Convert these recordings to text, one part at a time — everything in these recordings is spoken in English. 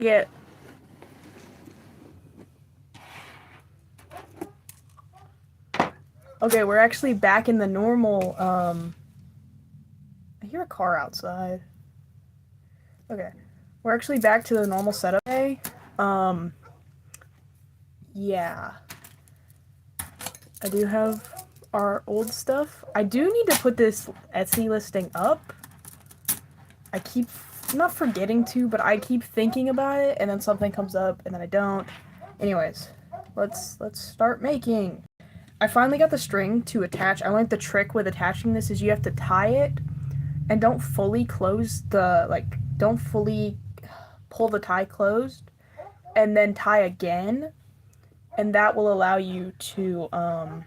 Yeah. Okay, we're actually back in the normal, I hear a car outside. Okay. We're actually back to the normal setup today. Um, yeah. I do have our old stuff. I do need to put this Etsy listing up. I keep not forgetting to, but I keep thinking about it, and then something comes up, and then I don't. Anyways, let's start making. I finally got the string to attach. I learned the trick with attaching this is you have to tie it, and don't fully close the don't fully pull the tie closed, and then tie again, and that will allow you to how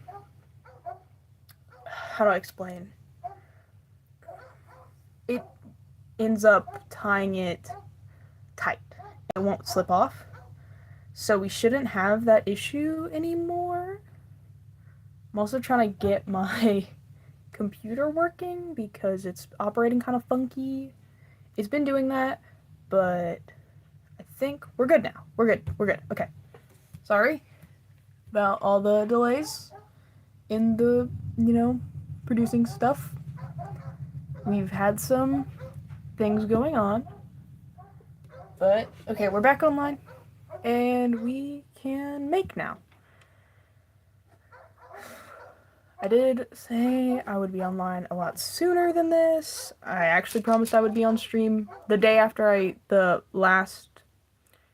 do I explain? It ends up tying it tight. It won't slip off. So we shouldn't have that issue anymore. I'm also trying to get my computer working because it's operating kind of funky. It's been doing that, but I think we're good now. We're good. We're good. Okay. Sorry about all the delays in the, producing stuff. We've had some things going on. But, okay, we're back online. And we can make now. I did say I would be online a lot sooner than this. I actually promised I would be on stream the day after the last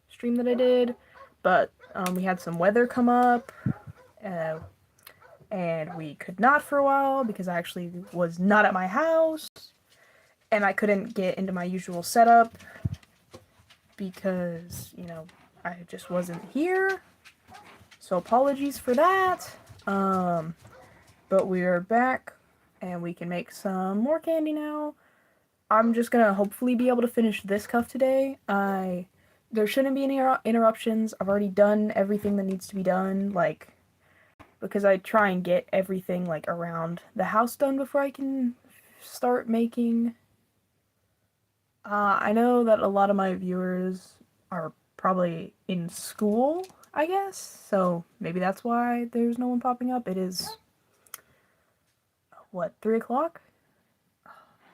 stream that I did. But we had some weather come up. And we could not for a while because I actually was not at my house. And I couldn't get into my usual setup because, I just wasn't here. So apologies for that. But we are back and we can make some more candy now. I'm just gonna hopefully be able to finish this cuff today. There shouldn't be any interruptions. I've already done everything that needs to be done, because I try and get everything, around the house done before I can start making. I know that a lot of my viewers are probably in school, I guess, so maybe that's why there's no one popping up. It is, 3 o'clock?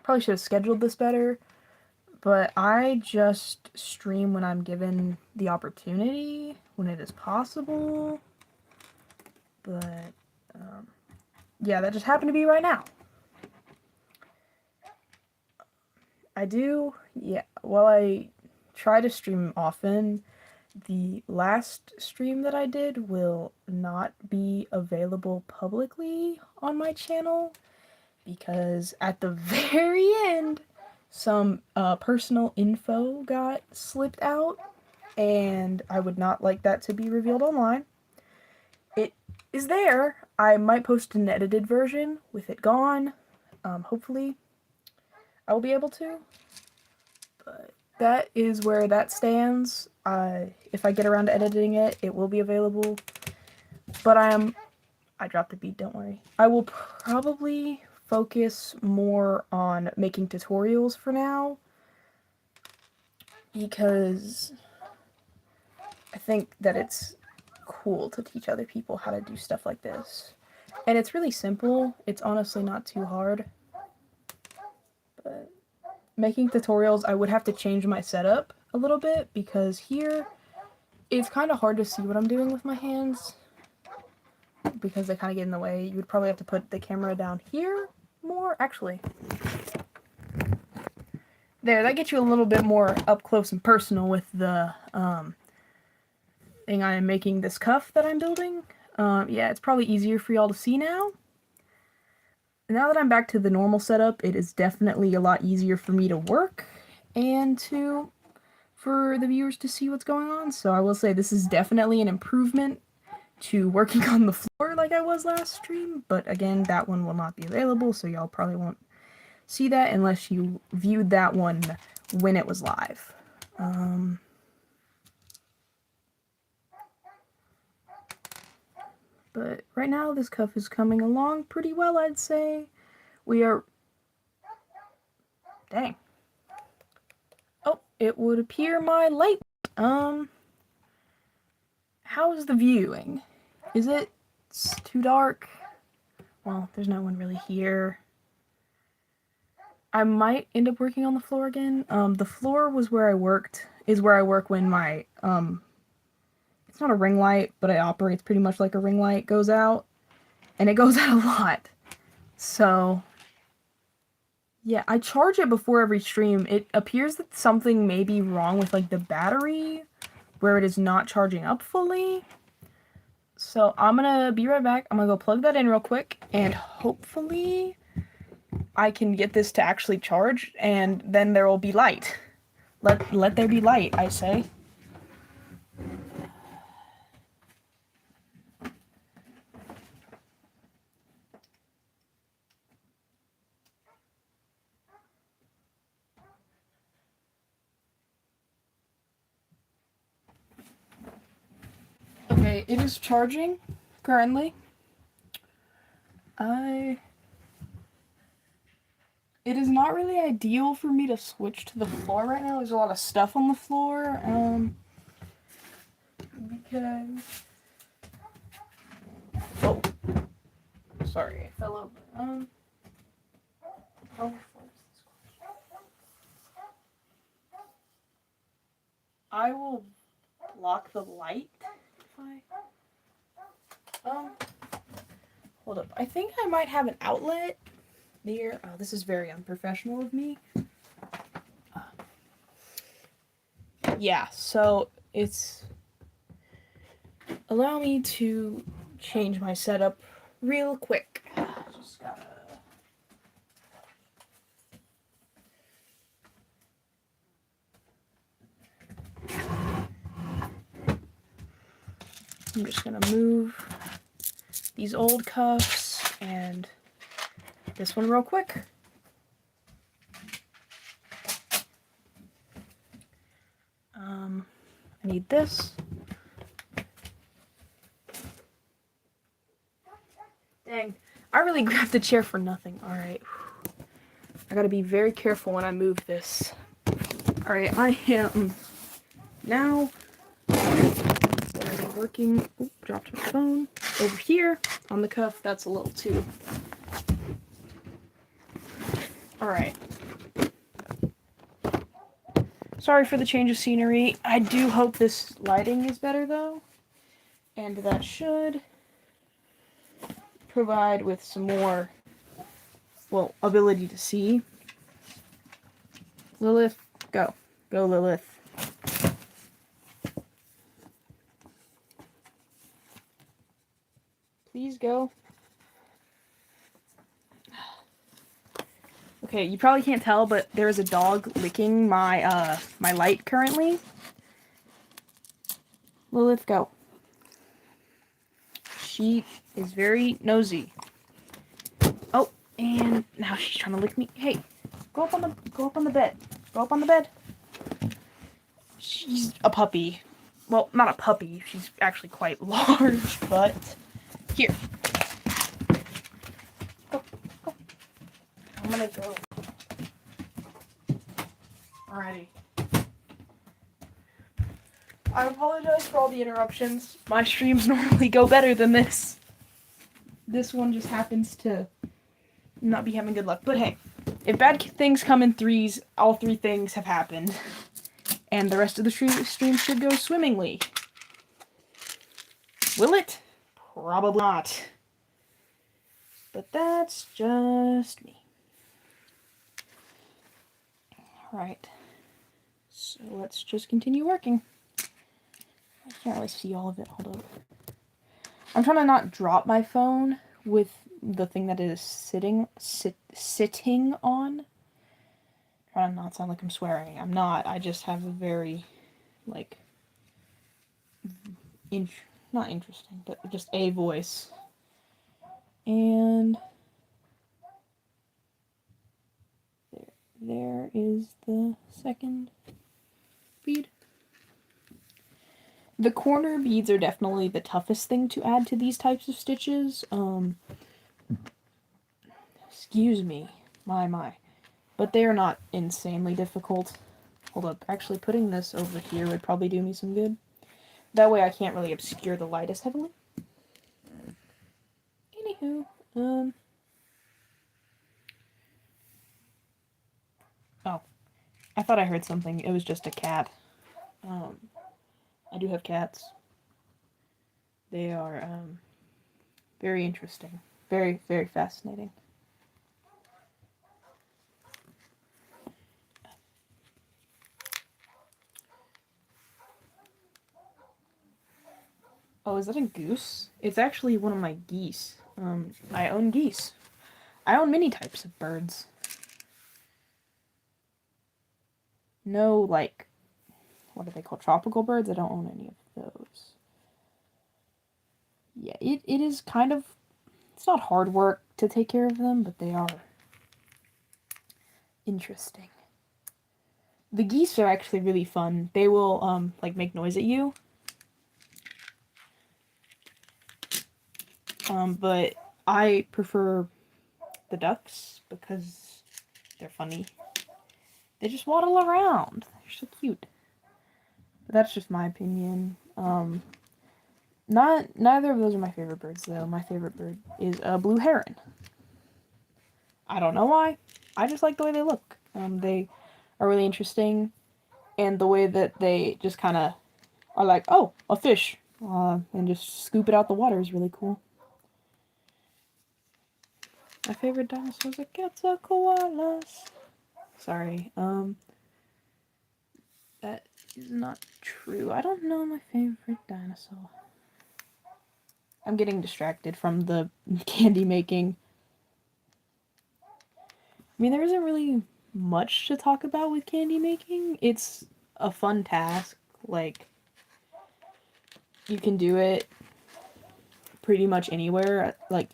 Probably should have scheduled this better, but I just stream when I'm given the opportunity, when it is possible, but, yeah, that just happened to be right now. While I try to stream often, the last stream that I did will not be available publicly on my channel because at the very end, some personal info got slipped out, and I would not like that to be revealed online. It is there. I might post an edited version with it gone. Hopefully I will be able to. But that is where that stands. If I get around to editing it, it will be available. But I dropped the beat, don't worry. I will probably focus more on making tutorials for now, because I think that it's cool to teach other people how to do stuff like this. And it's really simple. It's honestly not too hard. But making tutorials, I would have to change my setup a little bit because here it's kind of hard to see what I'm doing with my hands because they kind of get in the way. You would probably have to put the camera down here more. Actually, there, that gets you a little bit more up close and personal with the thing I am making, this cuff that I'm building. Yeah, it's probably easier for y'all to see now. Now that I'm back to the normal setup, it is definitely a lot easier for me to work and for the viewers to see what's going on. So I will say this is definitely an improvement to working on the floor like I was last stream, but again, that one will not be available, so y'all probably won't see that unless you viewed that one when it was live. But right now, this cuff is coming along pretty well, I'd say. We are... Dang. Oh, it would appear my light How is the viewing? Is it too dark? Well, there's no one really here. I might end up working on the floor again. The floor was where I worked, is where I work when my, it's not a ring light, but it operates pretty much like a ring light, goes out. And it goes out a lot. So, yeah, I charge it before every stream. It appears that something may be wrong with, like, the battery, where it is not charging up fully. So, I'm gonna be right back. I'm gonna go plug that in real quick, and hopefully I can get this to actually charge, and then there will be light. Let there be light, I say. Okay, it is charging currently. It is not really ideal for me to switch to the floor right now. There's a lot of stuff on the floor. Because... Oh. Sorry, I fell over. I will block the light if I... Hold up. I think I might have an outlet near... Oh, this is very unprofessional of me. Yeah, so it's... Allow me to change my setup real quick. Just gotta... I'm just gonna move these old cuffs and this one real quick. I need this. Dang, I really grabbed the chair for nothing. Alright. I gotta be very careful when I move this. Alright, I am now working. Oop, dropped my phone. Over here on the cuff. That's a little too. Alright. Sorry for the change of scenery. I do hope this lighting is better though. And that should provide with some more, well, ability to see. Lilith, go. Go, Lilith. Please go. Okay, you probably can't tell, but there's a dog licking my my light currently. Lilith, go. She is very nosy. Oh, and now she's trying to lick me. Hey, go up on the bed. Go up on the bed. She's a puppy. Well, not a puppy. She's actually quite large, but here. Go, go. I'm gonna go. Alrighty. I apologize for all the interruptions. My streams normally go better than this. This one just happens to not be having good luck. But hey, if bad things come in threes, all three things have happened. And the rest of the stream should go swimmingly. Will it? Probably not. But that's just me. Alright. So let's just continue working. I can't really see all of it. Hold on. I'm trying to not drop my phone with the thing that it is sitting on. Trying to not sound like I'm swearing. I'm not. I just have a very, like, not interesting, but just a voice. And there is the second bead. The corner beads are definitely the toughest thing to add to these types of stitches. Excuse me. My. But they are not insanely difficult. hold up. Actually, putting this over here would probably do me some good. That way I can't really obscure the light as heavily. Anywho, oh, I thought I heard something. It was just a cat. I do have cats. They are, very interesting. Very, very fascinating. Oh, is that a goose? It's actually one of my geese. I own geese. I own many types of birds. No, like, what are they called? Tropical birds? I don't own any of those. Yeah, it is kind of, it's not hard work to take care of them, but they are interesting. The geese are actually really fun. They will, like, make noise at you. But I prefer the ducks because they're funny. They just waddle around. They're so cute. But that's just my opinion. Neither of those are my favorite birds, though. My favorite bird is a blue heron. I don't know why. I just like the way they look. They are really interesting, and the way that they just kind of are like, oh, a fish, and just scoop it out the water is really cool. My favorite dinosaurs are cats or koalas. Sorry, that is not true. I don't know my favorite dinosaur. I'm getting distracted from the candy making. I mean, there isn't really much to talk about with candy making. It's a fun task. Like, you can do it pretty much anywhere. Like,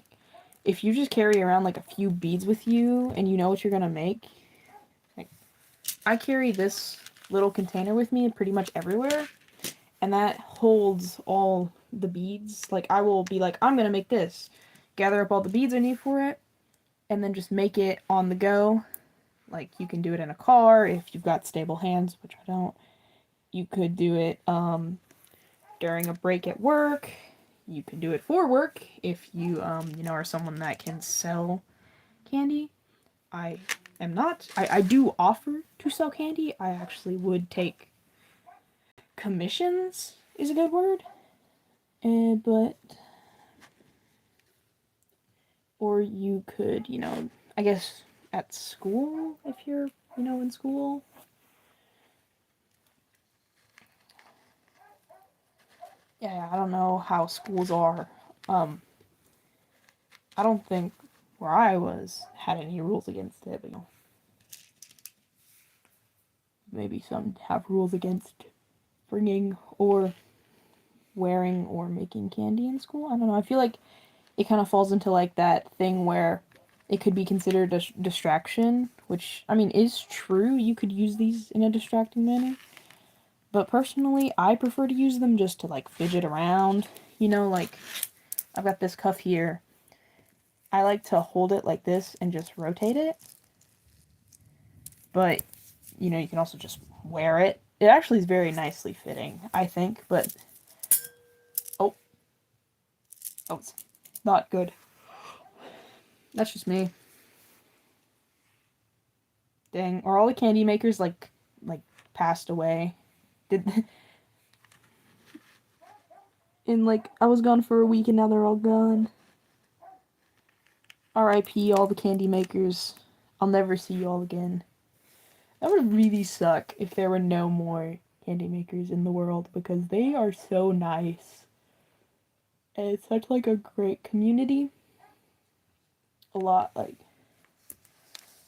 if you just carry around, like, a few beads with you and you know what you're gonna make. Like, I carry this little container with me pretty much everywhere, and that holds all the beads. Like, I will be like, I'm gonna make this. Gather up all the beads I need for it, and then just make it on the go. Like, you can do it in a car if you've got stable hands, which I don't. You could do it during a break at work. You can do it for work if you, you know, are someone that can sell candy. I am not. I do offer to sell candy. I actually would take commissions, is a good word. But, or you could, you know, I guess at school, if you're, you know, in school. Yeah, I don't know how schools are. I don't think where I was had any rules against it, but, you know, maybe some have rules against bringing or wearing or making candy in school. I don't know. I feel like it kind of falls into like that thing where it could be considered a distraction, which, I mean, is true. You could use these in a distracting manner. But personally, I prefer to use them just to, like, fidget around. You know, like, I've got this cuff here. I like to hold it like this and just rotate it. But, you know, you can also just wear it. It actually is very nicely fitting, I think, but... Oh, it's not good. That's just me. Dang, are all the candy makers, like passed away? I was gone for a week and now they're all gone. R.I.P. all the candy makers. I'll never see you all again. That would really suck if there were no more candy makers in the world, because they are so nice. And it's such, like, a great community. A lot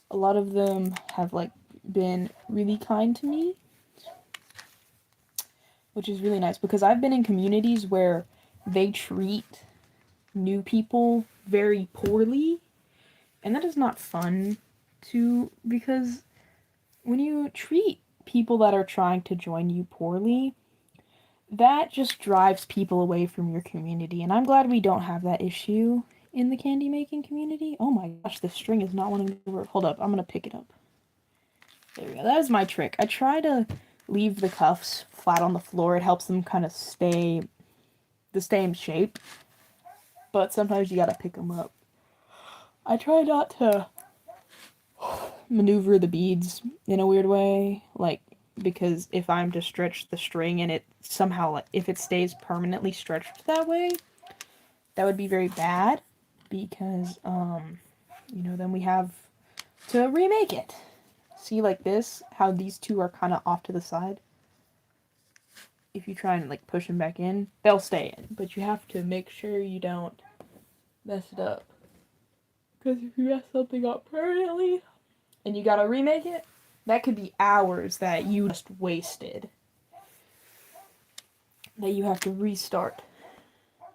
of them have, like, been really kind to me, which is really nice, because I've been in communities where they treat new people very poorly, and that is not fun because when you treat people that are trying to join you poorly, that just drives people away from your community, and I'm glad we don't have that issue in the candy making community. Oh my gosh, the string is not wanting to work. Hold up, I'm gonna pick it up. There we go. That is my trick. I try to leave the cuffs flat on the floor. It helps them kind of stay in shape. But sometimes you gotta pick them up. I try not to maneuver the beads in a weird way, like, because if I'm to stretch the string and it somehow, like, if it stays permanently stretched that way, that would be very bad, because, then we have to remake it. See, like this, how these two are kind of off to the side? If you try and, like, push them back in, they'll stay in, but you have to make sure you don't mess it up. Because if you mess something up permanently, and you gotta remake it, that could be hours that you just wasted. That you have to restart. Yeah,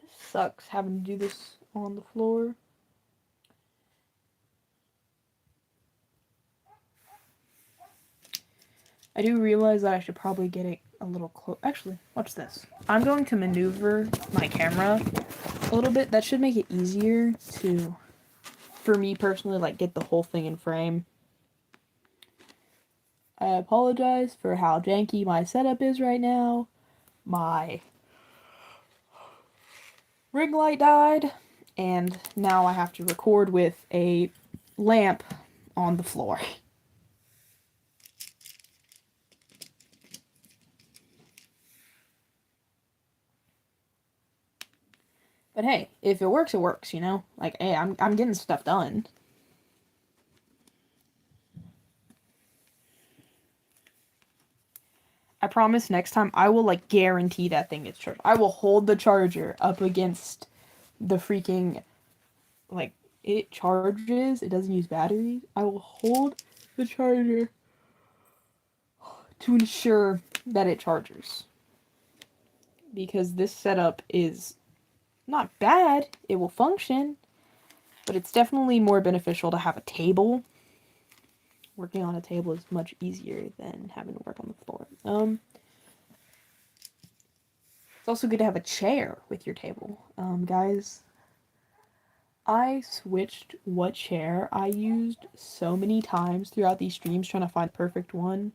this sucks, having to do this on the floor. I do realize that I should probably get it a little close. Actually, watch this. I'm going to maneuver my camera a little bit. That should make it easier to, for me personally, like, get the whole thing in frame. I apologize for how janky my setup is right now. My ring light died, and now I have to record with a lamp on the floor. But hey, if it works, it works, you know? Like, hey, I'm getting stuff done. I promise next time I will, like, guarantee that thing gets charged. I will hold the charger up against the freaking, like, it charges. It doesn't use batteries. I will hold the charger to ensure that it charges. Because this setup is not bad. It will function. But it's definitely more beneficial to have a table. Working on a table is much easier than having to work on the floor. It's also good to have a chair with your table. Guys, I switched what chair I used so many times throughout these streams trying to find the perfect one.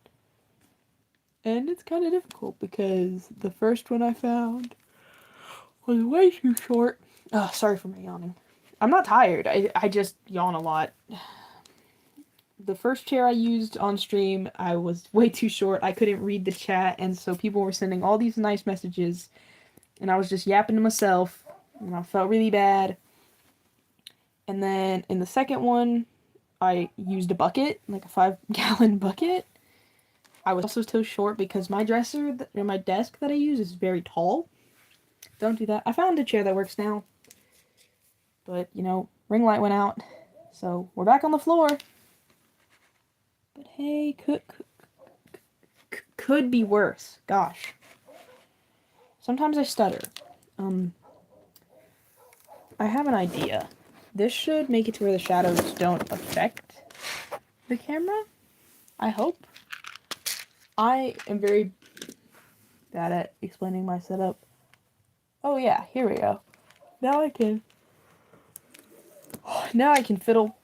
And it's kind of difficult because the first one I found was way too short. Oh, sorry for my yawning. I'm not tired. I just yawn a lot. The first chair I used on stream, I was way too short. I couldn't read the chat, and so people were sending all these nice messages, and I was just yapping to myself, and I felt really bad. And then in the second one, I used a bucket, like a 5-gallon bucket. I was also too short because my dresser, my desk that I use is very tall. Don't do that. I found a chair that works now. But, ring light went out. So, we're back on the floor. But hey, could be worse. Gosh. Sometimes I stutter. I have an idea. This should make it to where the shadows don't affect the camera. I hope. I am very bad at explaining my setup. Oh yeah, here we go. Now I can fiddle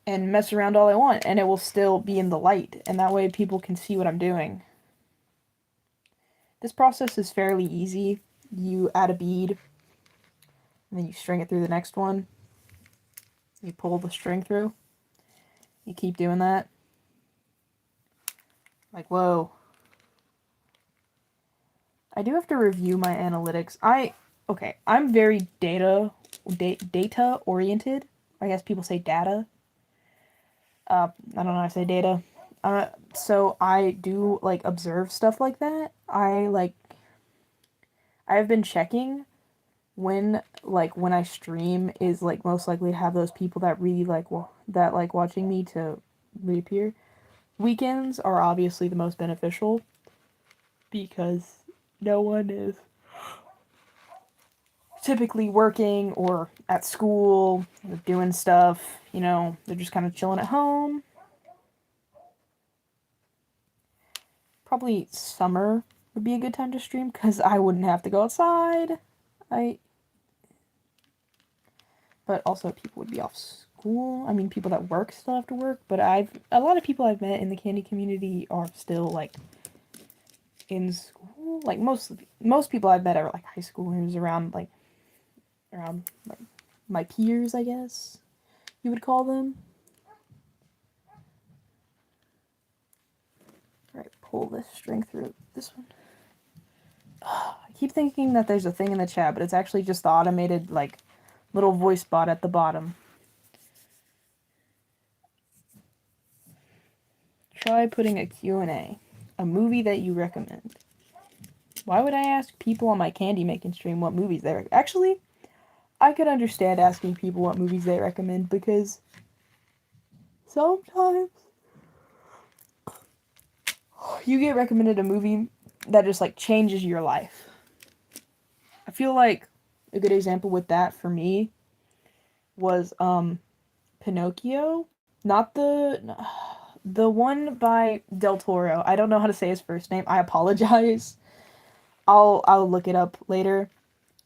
and mess around all I want, and it will still be in the light, and that way people can see what I'm doing. This process is fairly easy. You add a bead, and then you string it through the next one. You pull the string through. You keep doing that. Like, whoa. I do have to review my analytics. I'm very data oriented. I guess people say data. I don't know how to say data. So I do, like, observe stuff like that. I've been checking when I stream is, like, most likely to have those people that really like watching me to reappear. Weekends are obviously the most beneficial because no one is typically working or at school or doing stuff, they're just kind of chilling at home. Probably summer would be a good time to stream because I wouldn't have to go outside. But also people would be off school. I mean, people that work still have to work, but a lot of people I've met in the candy community are still like in school. Like most people I've met are like high schoolers around like my peers, I guess you would call them. All right, pull this string through this one. I keep thinking that there's a thing in the chat, but it's actually just the automated like little voice bot at the bottom. Try putting a Q&A. A movie that you recommend. Why would I ask people on my candy making stream what movies they recommend? Actually, I could understand asking people what movies they recommend because sometimes you get recommended a movie that just like changes your life. I feel like a good example with that for me was Pinocchio, not the one by Del Toro. I don't know how to say his first name. I apologize. I'll look it up later.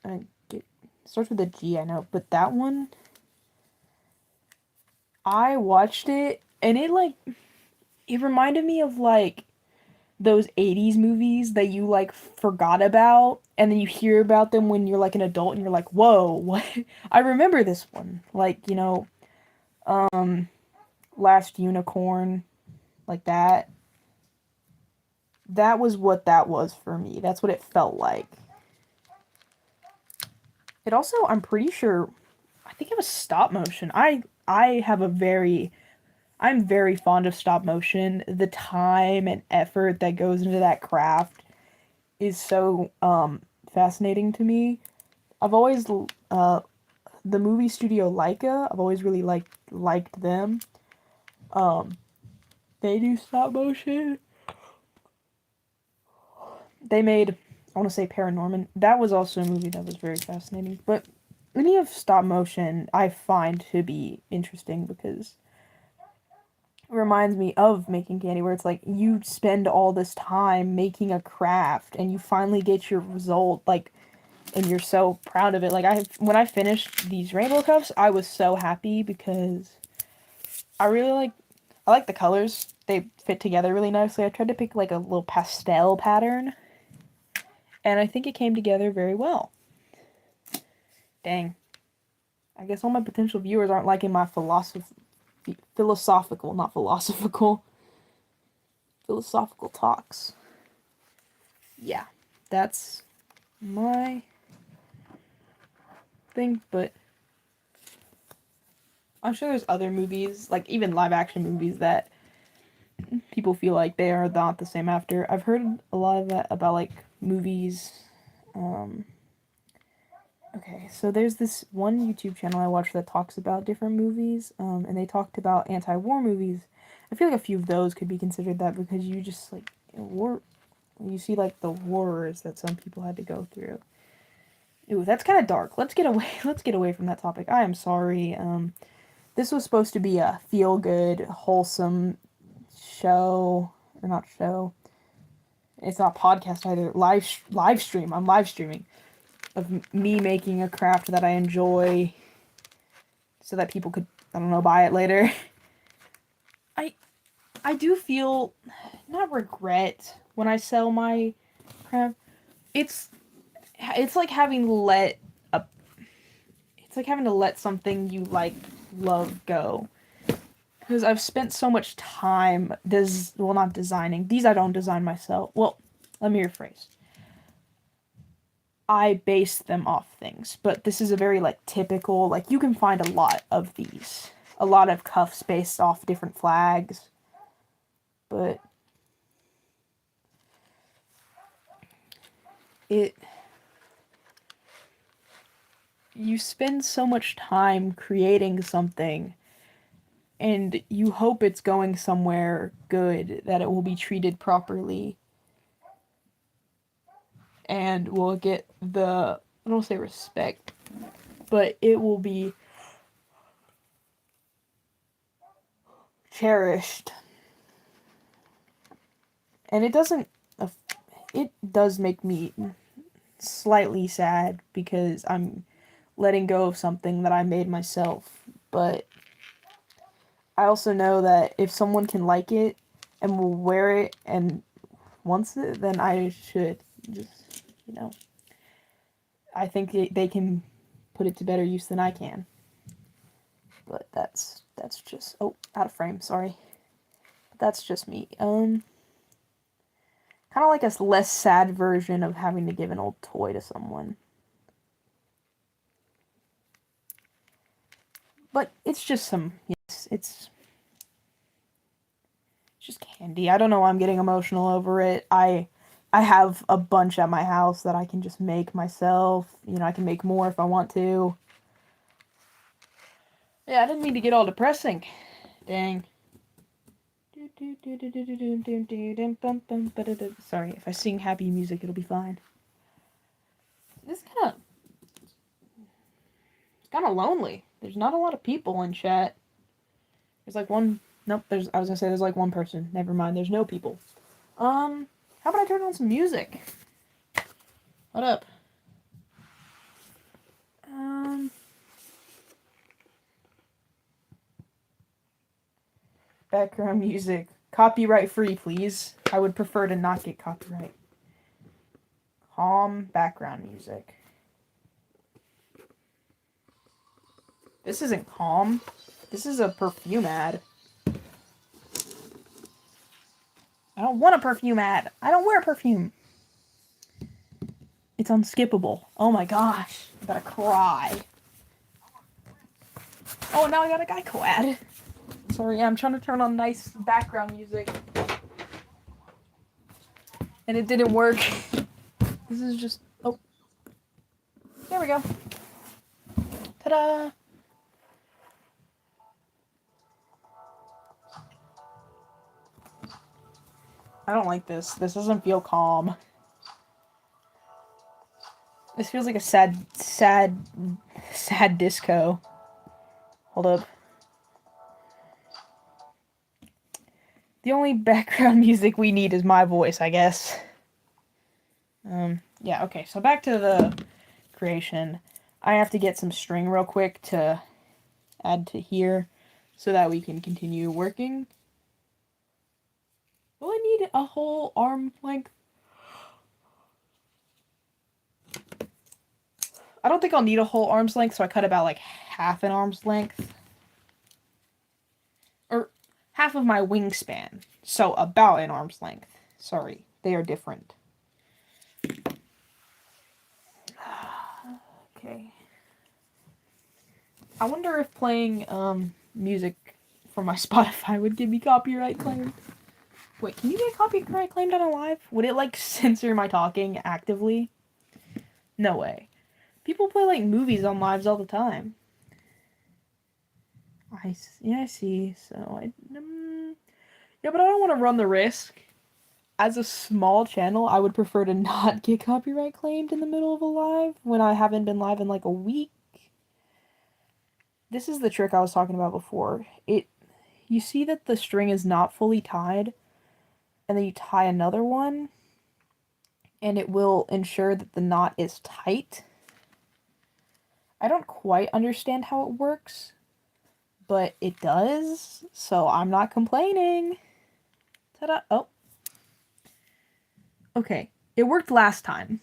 It starts with a G, I know, but that one I watched it and it reminded me of like those 80s movies that you like forgot about and then you hear about them when you're like an adult and you're like, "Whoa, what?" I remember this one. Like, Last Unicorn, like that. That was what that was for me. That's what it felt like. It also, I'm pretty sure, I think it was stop motion. I have I'm very fond of stop motion. The time and effort that goes into that craft is so fascinating to me. I've always the movie studio Leica, I've always really liked them. They do stop motion. They made, I want to say Paranorman. That was also a movie that was very fascinating. But any of stop motion I find to be interesting because it reminds me of making candy, where it's like you spend all this time making a craft and you finally get your result, like, and you're so proud of it. Like when I finished these rainbow cups, I was so happy because I like the colors. They fit together really nicely. I tried to pick like a little pastel pattern, and I think it came together very well. Dang. I guess all my potential viewers aren't liking my philosophical, not philosophical, philosophical talks. Yeah, that's my thing, but I'm sure there's other movies, like even live action movies, that people feel like they are not the same after. I've heard a lot of that about like movies. Okay, so there's this one YouTube channel I watch that talks about different movies, and they talked about anti-war movies. I feel like a few of those could be considered that because you just like war, you see like the horrors that some people had to go through. Ooh, that's kind of dark. Let's get away. Let's get away from that topic. I am sorry. This was supposed to be a feel-good, wholesome show, or not show. It's not podcast either. Live stream. I'm live streaming of me making a craft that I enjoy so that people could, I don't know, buy it later. I do feel not regret when I sell my craft. It's like having it's like having to let something you like love go. Because I've spent so much time not designing. These I don't design myself. Well, let me rephrase. I base them off things, but this is a very like typical, like you can find a lot of these. A lot of cuffs based off different flags. But you spend so much time creating something and you hope it's going somewhere good, that it will be treated properly and will get the, I don't say respect, but it will be cherished. And it does make me slightly sad because I'm letting go of something that I made myself, but I also know that if someone can like it and will wear it and wants it, then I should just, I think they can put it to better use than I can. But that's just, oh, out of frame, sorry. But that's just me. Kind of like a less sad version of having to give an old toy to someone. But it's just it's just candy. I don't know why I'm getting emotional over it. I have a bunch at my house that I can just make myself. I can make more if I want to. Yeah, I didn't mean to get all depressing. Dang. Sorry, if I sing happy music, it'll be fine. It's kind of lonely. There's not a lot of people in chat. There's like one. Nope. I was gonna say there's like one person. Never mind. There's no people. How about I turn on some music? What up? Background music. Copyright free, please. I would prefer to not get copyright. Calm background music. This isn't calm. This is a perfume ad. I don't want a perfume ad. I don't wear perfume. It's unskippable. Oh my gosh. I'm gonna cry. Oh, now I got a Geico ad. Sorry, I'm trying to turn on nice background music. And it didn't work. This is just... Oh. There we go. Ta-da! I don't like this. This doesn't feel calm. This feels like a sad disco. Hold up. The only background music we need is my voice, I guess. Yeah, okay, so back to the creation. I have to get some string real quick to add to here so that we can continue working. Will I need a whole arm length? I don't think I'll need a whole arm's length, so I cut about like half an arm's length. Or half of my wingspan. So about an arm's length. Sorry, they are different. Okay. I wonder if playing music from my Spotify would give me copyright claim. Wait, can you get copyright claimed on a live? Would it like censor my talking actively? No way. People play like movies on lives all the time. I see. So yeah, but I don't want to run the risk. As a small channel, I would prefer to not get copyright claimed in the middle of a live when I haven't been live in like a week. This is the trick I was talking about before. You see that the string is not fully tied, and then you tie another one, and it will ensure that the knot is tight. I don't quite understand how it works, but it does, so I'm not complaining. Ta-da! Oh. Okay, it worked last time.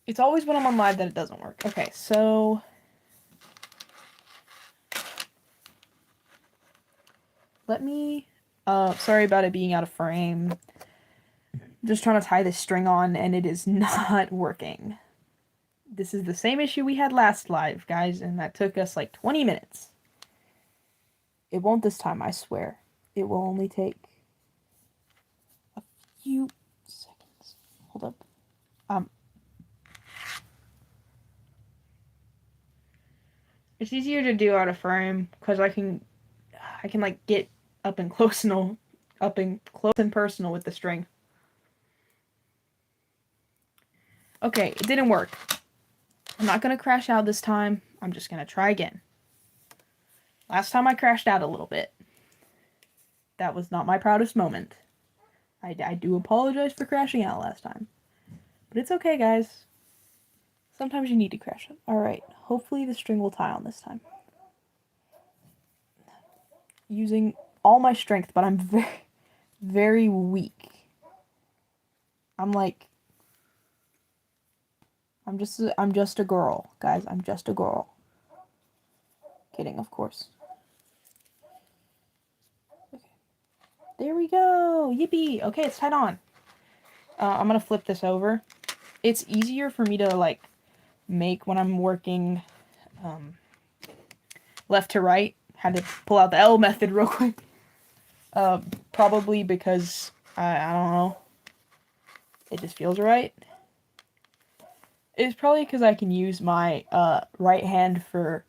It's always when I'm on live that it doesn't work. Okay, so... Let me... sorry about it being out of frame. I'm just trying to tie this string on, and it is not working. This is the same issue we had last live, guys, and that took us like 20 minutes. It won't this time, I swear. It will only take a few seconds. Hold up. It's easier to do out of frame because I can like get up and close and personal with the string. Okay, it didn't work. I'm not gonna crash out this time. I'm just gonna try again. Last time I crashed out a little bit. That was not my proudest moment. I do apologize for crashing out last time. But it's okay, guys. Sometimes you need to crash out. Alright, hopefully the string will tie on this time. using all my strength, but I'm very, very weak. I'm like, I'm just a girl, guys. I'm just a girl. Kidding, of course. Okay. There we go. Yippee. Okay, it's tied on. I'm gonna flip this over. It's easier for me to like make when I'm working left to right. Had to pull out the L method real quick. Probably because I don't know. It just feels right. It's probably because I can use my right hand for.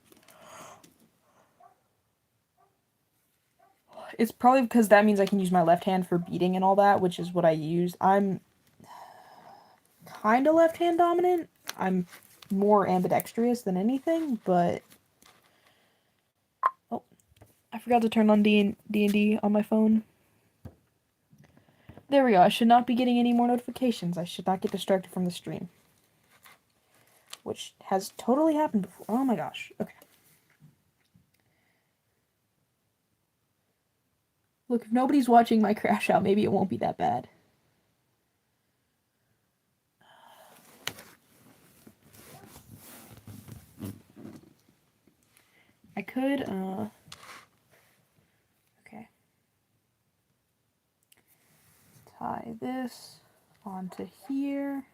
It's probably because that means I can use my left hand for beating and all that, which is what I use. I'm kind of left hand dominant. I'm more ambidextrous than anything, but oh, I forgot to turn on D&D on my phone. There we go. I should not be getting any more notifications. I should not get distracted from the stream, which has totally happened before. Oh my gosh. Okay. Look, if nobody's watching my crash out, maybe it won't be that bad. I could, okay. Tie this onto here.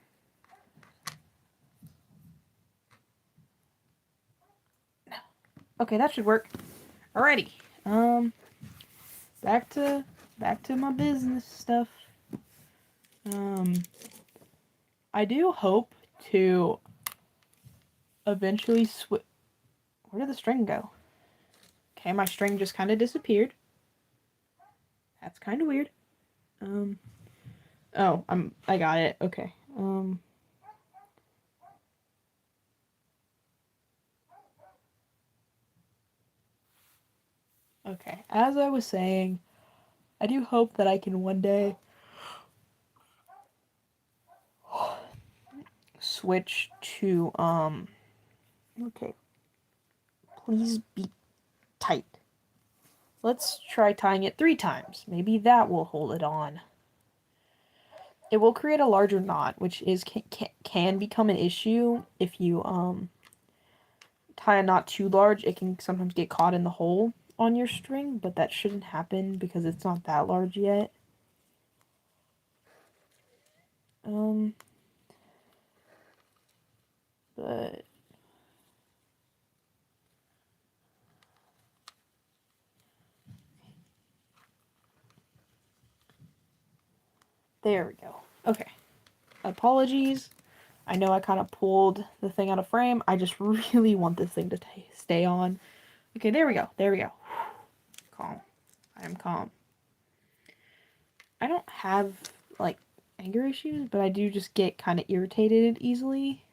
Okay, that should work. Alrighty. Back to my business stuff. I do hope to eventually switch. Where did the string go? Okay, my string just kind of disappeared. That's kind of weird. Oh, I got it. Okay. Okay. As I was saying, I do hope that I can one day switch to, okay. Please be tight. Let's try tying it 3 times. Maybe that will hold it on. It will create a larger knot, which is can become an issue if you tie a knot too large. It can sometimes get caught in the hole on your string, but that shouldn't happen because it's not that large yet. But there we go. Okay. Apologies. I know I kind of pulled the thing out of frame. I just really want this thing to stay on. Okay, there we go. There we go. Calm. I am calm. I don't have, like, anger issues, but I do just get kind of irritated easily.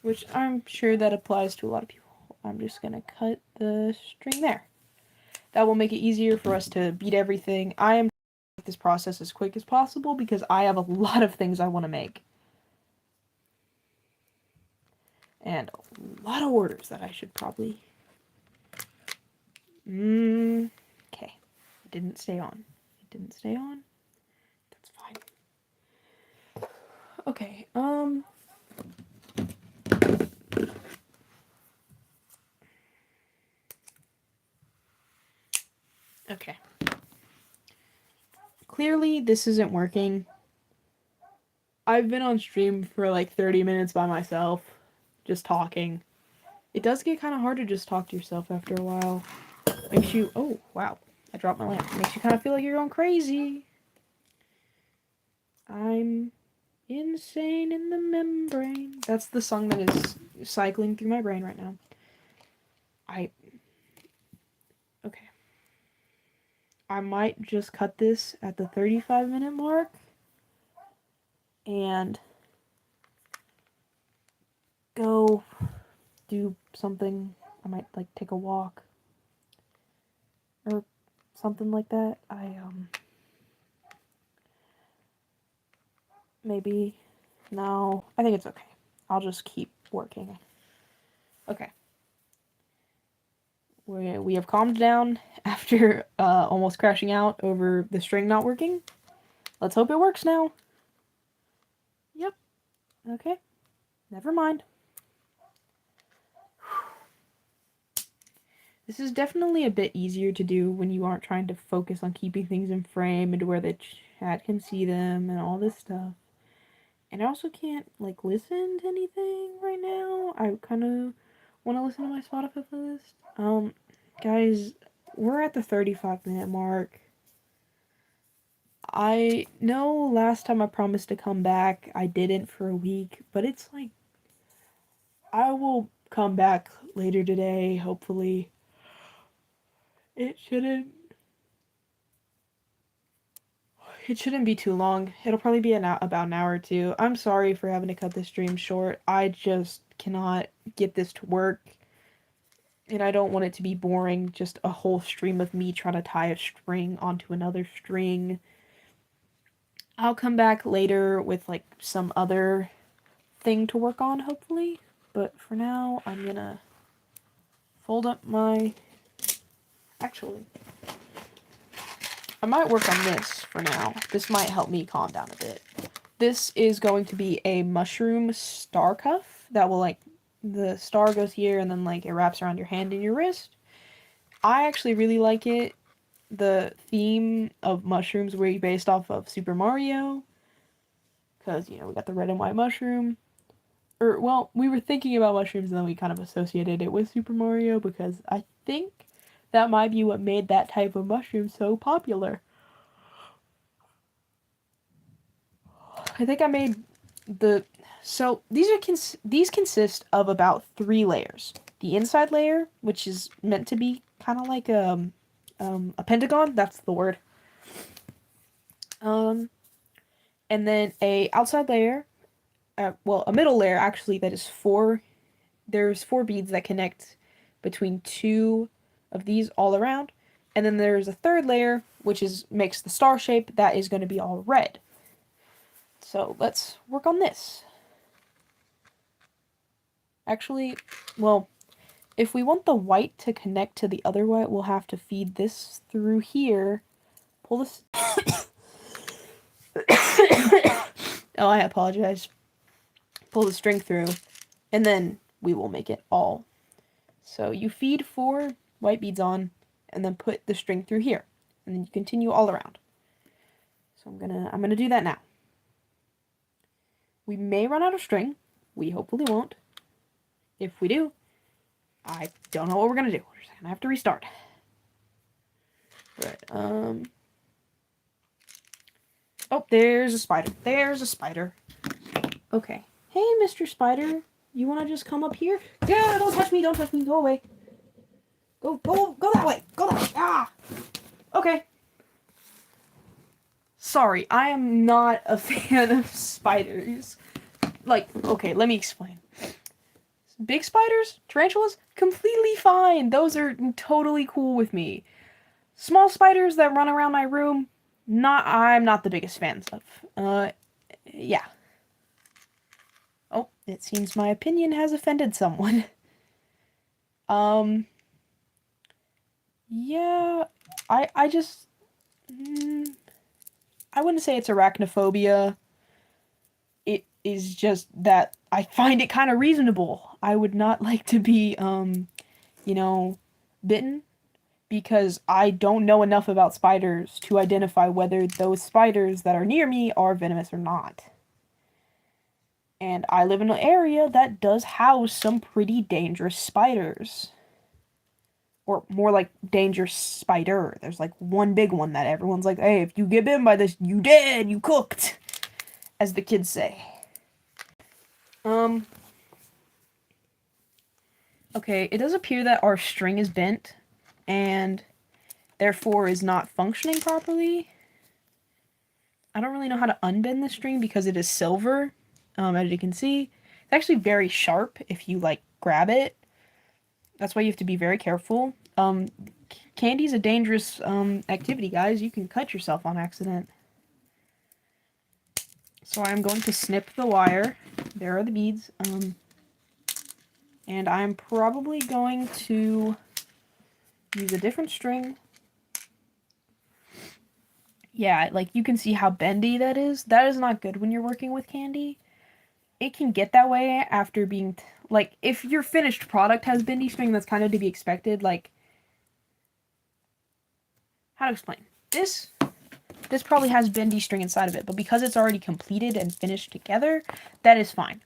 Which I'm sure that applies to a lot of people. I'm just going to cut the string there. That will make it easier for us to beat everything. I am trying to make this process as quick as possible because I have a lot of things I want to make. And a lot of orders that I should probably... Okay. It didn't stay on. It didn't stay on. That's fine. Okay, okay. Clearly, this isn't working. I've been on stream for like 30 minutes by myself, just talking. It does get kind of hard to just talk to yourself after a while. Makes you... Oh, wow. I dropped my lamp. Makes you kind of feel like you're going crazy. I'm insane in the membrane. That's the song that is cycling through my brain right now. Okay. I might just cut this at the 35-minute mark. And go do something. I might, like, take a walk. Or something like that. Maybe... No, I think it's okay. I'll just keep working. Okay. We have calmed down after almost crashing out over the string not working. Let's hope it works now. Yep. Okay. Never mind. This is definitely a bit easier to do when you aren't trying to focus on keeping things in frame and to where the chat can see them and all this stuff. And I also can't, like, listen to anything right now. I kind of want to listen to my Spotify playlist. Guys, we're at the 35-minute mark. I know last time I promised to come back, I didn't for a week, but it's like, I will come back later today, hopefully. It shouldn't be too long. It'll probably be about an hour or two. I'm sorry for having to cut this stream short. I just cannot get this to work. And I don't want it to be boring, just a whole stream of me trying to tie a string onto another string. I'll come back later with, like, some other thing to work on, hopefully. But for now, I'm gonna fold up my... Actually, I might work on this for now. This might help me calm down a bit. This is going to be a mushroom star cuff that will, like, the star goes here and then, like, it wraps around your hand and your wrist. I actually really like it. The theme of mushrooms were based off of Super Mario. Because, you know, we got the red and white mushroom. Well, we were thinking about mushrooms and then we kind of associated it with Super Mario because I think that might be what made that type of mushroom so popular. I think I made the... So, these consist of about 3 layers. The inside layer, which is meant to be kind of like a pentagon, that's the word. And then a outside layer, a middle layer actually that is 4. There's 4 beads that connect between 2 of these all around. And then there's a third layer, which makes the star shape, that is going to be all red. So let's work on this. Actually, well, if we want the white to connect to the other white, we'll have to feed this through here. Pull this... Oh, I apologize. Pull the string through, and then we will make it all. So you feed 4 white beads on, and then put the string through here, and then you continue all around. So I'm gonna do that now. We may run out of string. We hopefully won't. If we do, I don't know what we're gonna do. We're just gonna have to restart. But oh, there's a spider. There's a spider. Okay. Hey, Mr. Spider. You want to just come up here? Yeah, don't touch me. Don't touch me. Go away. Go that way. Go that way. Ah! Okay. Sorry, I am not a fan of spiders. Like, okay, let me explain. Big spiders, tarantulas, completely fine. Those are totally cool with me. Small spiders that run around my room, I'm not the biggest fans of. Yeah. Oh, it seems my opinion has offended someone. Yeah, I just, I wouldn't say it's arachnophobia. It is just that I find it kind of reasonable. I would not like to be, you know, bitten, because I don't know enough about spiders to identify whether those spiders that are near me are venomous or not. And I live in an area that does house some pretty dangerous spiders. Or more like dangerous spider. There's like one big one that everyone's like, hey, if you get bitten by this, you dead, you cooked, as the kids say. Okay, it does appear that our string is bent, and therefore is not functioning properly. I don't really know how to unbend the string because it is silver, as you can see. It's actually very sharp if you, like, grab it. That's why you have to be very careful. Candy's a dangerous, activity, guys. You can cut yourself on accident. So I'm going to snip the wire. There are the beads. And I'm probably going to use a different string. Yeah, like you can see how bendy that is. That is not good when you're working with candy. It can get that way after being, like, if your finished product has bendy string, that's kind of to be expected. Like, how to explain? This probably has bendy string inside of it, but because it's already completed and finished together, that is fine.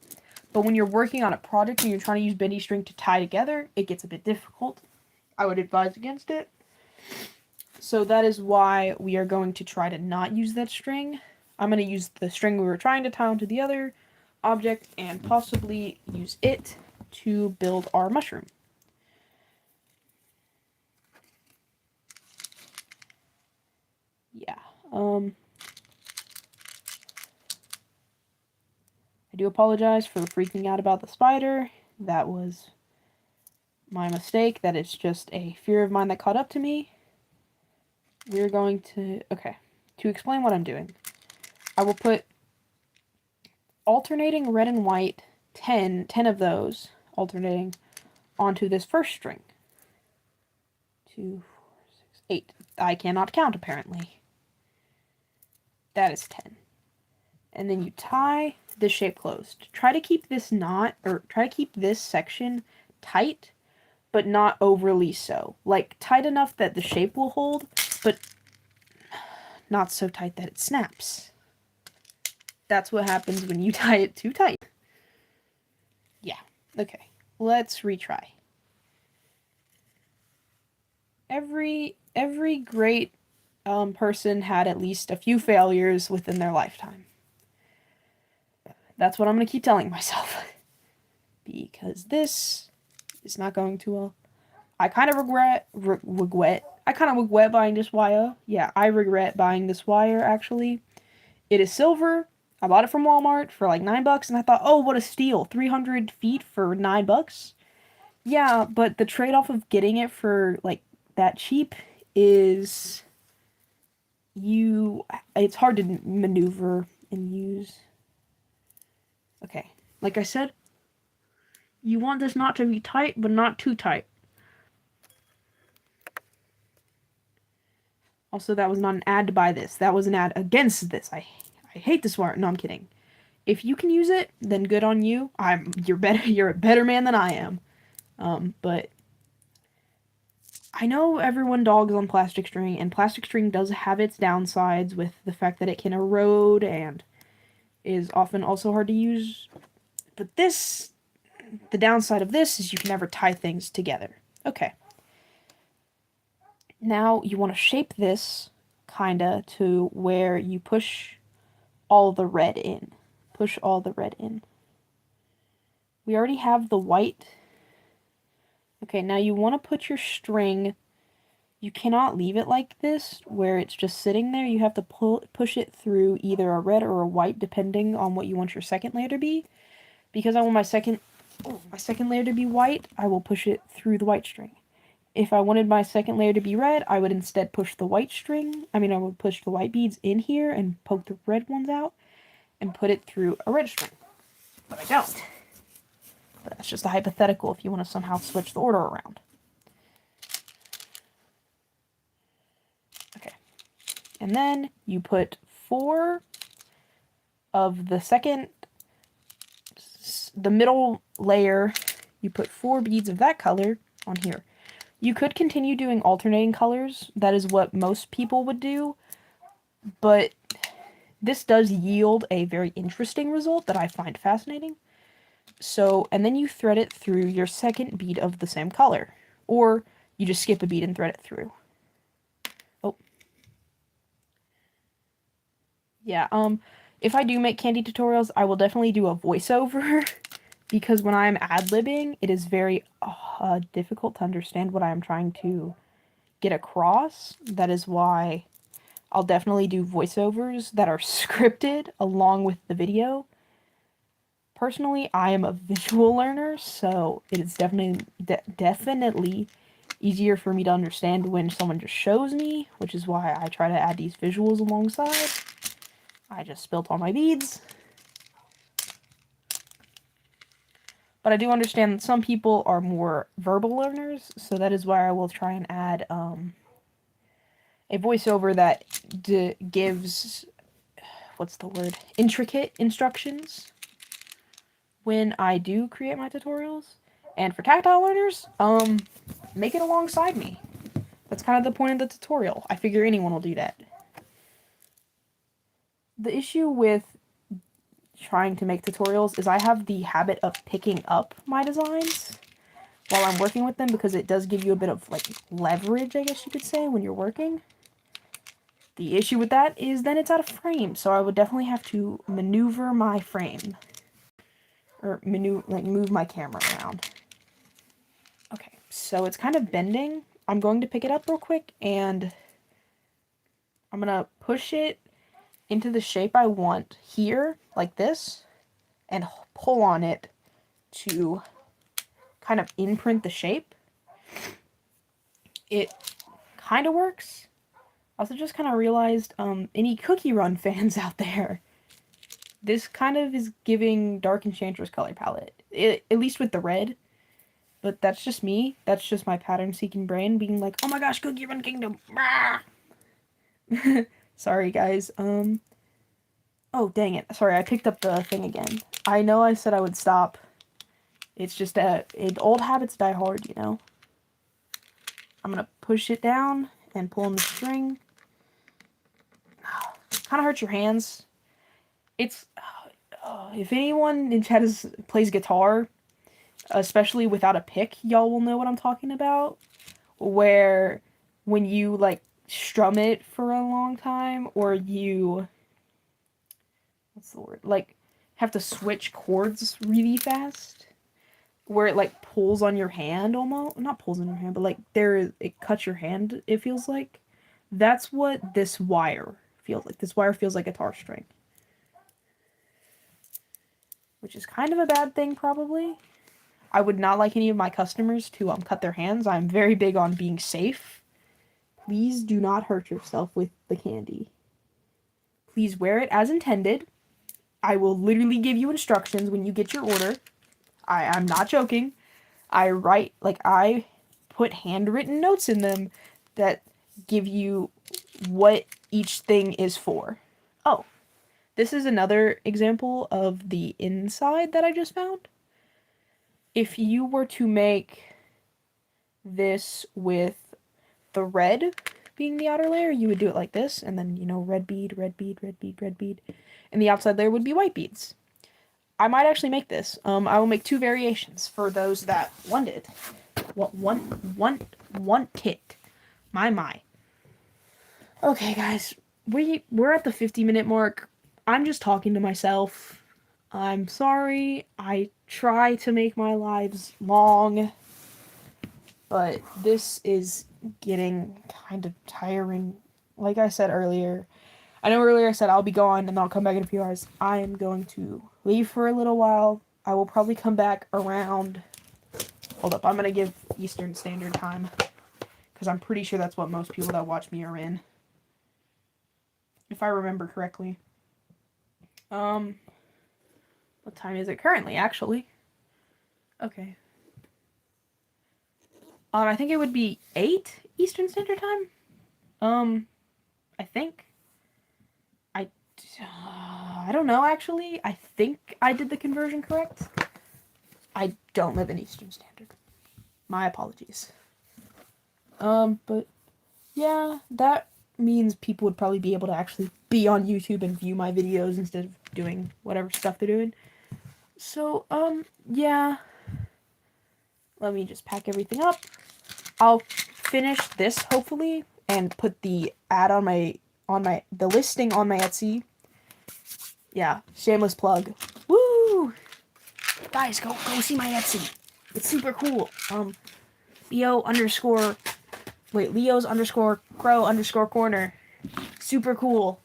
But when you're working on a project and you're trying to use bendy string to tie together, it gets a bit difficult. I would advise against it. So that is why we are going to try to not use that string. I'm going to use the string we were trying to tie onto the other object and possibly use it to build our mushroom. Yeah. I do apologize for freaking out about the spider. That was my mistake. That is just a fear of mine that caught up to me. We're going to... Okay. To explain what I'm doing, I will put alternating red and white, 10 of those alternating onto this first string. 2, 4, 6, 8. I cannot count, apparently. That is 10. And then you tie this shape closed. Try to keep this knot, or try to keep this section tight, but not overly so. Like, tight enough that the shape will hold, but not so tight that it snaps. That's what happens when you tie it too tight. Yeah, okay. Let's retry. Every great person had at least a few failures within their lifetime. That's what I'm going to keep telling myself. Because this is not going too well. I kind of regret buying this wire. Yeah, I regret buying this wire, actually. It is silver. I bought it from Walmart for like $9, and I thought, oh, what a steal. 300 feet for $9? Yeah, but the trade-off of getting it for, like, that cheap is... It's hard to maneuver and use. Okay, like I said, you want this knot to be tight, but not too tight. Also, that was not an ad to buy this. That was an ad against this. I hate this wire. No, I'm kidding. If you can use it, then good on you. You're a better man than I am. But I know everyone dogs on plastic string, and plastic string does have its downsides with the fact that it can erode and is often also hard to use. But the downside of this is you can never tie things together. Okay. Now you want to shape this kinda to where you push all the red in. Push all the red in. We already have the white. Okay, now you want to put your string. You cannot leave it like this, where it's just sitting there. You have to push it through either a red or a white, depending on what you want your second layer to be. Because I want my second layer to be white, I will push it through the white string. If I wanted my second layer to be red, I would instead push the white string. I would push the white beads in here and poke the red ones out and put it through a red string. But I don't. But that's just a hypothetical if you want to somehow switch the order around. Okay. And then you put 4 of the middle layer, you put 4 beads of that color on here. You could continue doing alternating colors. That is what most people would do. But this does yield a very interesting result that I find fascinating. So, and then you thread it through your second bead of the same color. Or you just skip a bead and thread it through. Oh. Yeah, if I do make candy tutorials, I will definitely do a voiceover. Because when I'm ad-libbing, it is very difficult to understand what I am trying to get across. That is why I'll definitely do voiceovers that are scripted along with the video. Personally, I am a visual learner, so it is definitely easier for me to understand when someone just shows me, which is why I try to add these visuals alongside. I just spilled all my beads. But I do understand that some people are more verbal learners, so that is why I will try and add a voiceover that gives, what's the word, intricate instructions when I do create my tutorials. And for tactile learners, make it alongside me. That's kind of the point of the tutorial. I figure anyone will do that. The issue with trying to make tutorials is I have the habit of picking up my designs while I'm working with them, because it does give you a bit of like leverage, I guess you could say, when you're working. The issue with that is then it's out of frame, so I would definitely have to maneuver my frame, or move my camera around. Okay, so it's kind of bending. I'm going to pick it up real quick, and I'm gonna push it into the shape I want here, like this, and pull on it to kind of imprint the shape. It kind of works. I also just kind of realized, any Cookie Run fans out there, this kind of is giving Dark Enchantress color palette, at least with the red. But that's just me. That's just my pattern-seeking brain being like, oh my gosh, Cookie Run Kingdom. Sorry, guys. Oh, dang it. Sorry, I picked up the thing again. I know I said I would stop. It's just old habits die hard, you know? I'm gonna push it down and pull on the string. Kind of hurts your hands. It's... if anyone in chat plays guitar, especially without a pick, y'all will know what I'm talking about. Where when you, like, strum it for a long time, or you... what's the word? Like, have to switch chords really fast, where it, like, pulls on your hand almost. Not pulls on your hand, but, like, it cuts your hand, it feels like. That's what this wire feels like. This wire feels like a guitar string. Which is kind of a bad thing, probably. I would not like any of my customers to cut their hands. I'm very big on being safe. Please do not hurt yourself with the candy. Please wear it as intended. I will literally give you instructions when you get your order. I'm not joking. I put handwritten notes in them that give you what each thing is for. Oh, this is another example of the inside that I just found. If you were to make this with the red being the outer layer, you would do it like this, and then, you know, red bead, red bead, red bead, red bead, and the outside layer would be white beads. I might actually make this. I will make 2 variations for those that want it. Want it. My. Okay, guys, we're at the 50-minute mark. I'm just talking to myself. I'm sorry. I try to make my lives long, but this is getting kind of tiring. Like I said earlier, I know earlier I said I'll be gone and I'll come back in a few hours. I am going to leave for a little while. I will probably come back around... Hold up, I'm going to give Eastern Standard Time, because I'm pretty sure that's what most people that watch me are in, if I remember correctly. What time is it currently, actually? Okay. I think it would be 8 Eastern Standard Time. I think. I don't know, actually. I think I did the conversion correct. I don't live in Eastern Standard. My apologies. But yeah, that means people would probably be able to actually be on YouTube and view my videos instead of doing whatever stuff they're doing. So, yeah. Let me just pack everything up. I'll finish this, hopefully, and put the ad on the listing on my Etsy. Yeah, shameless plug. Woo! Guys, go see my Etsy. It's super cool. Leo's_crow_corner. Super cool.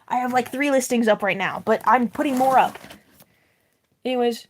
I have like 3 listings up right now, but I'm putting more up. Anyways,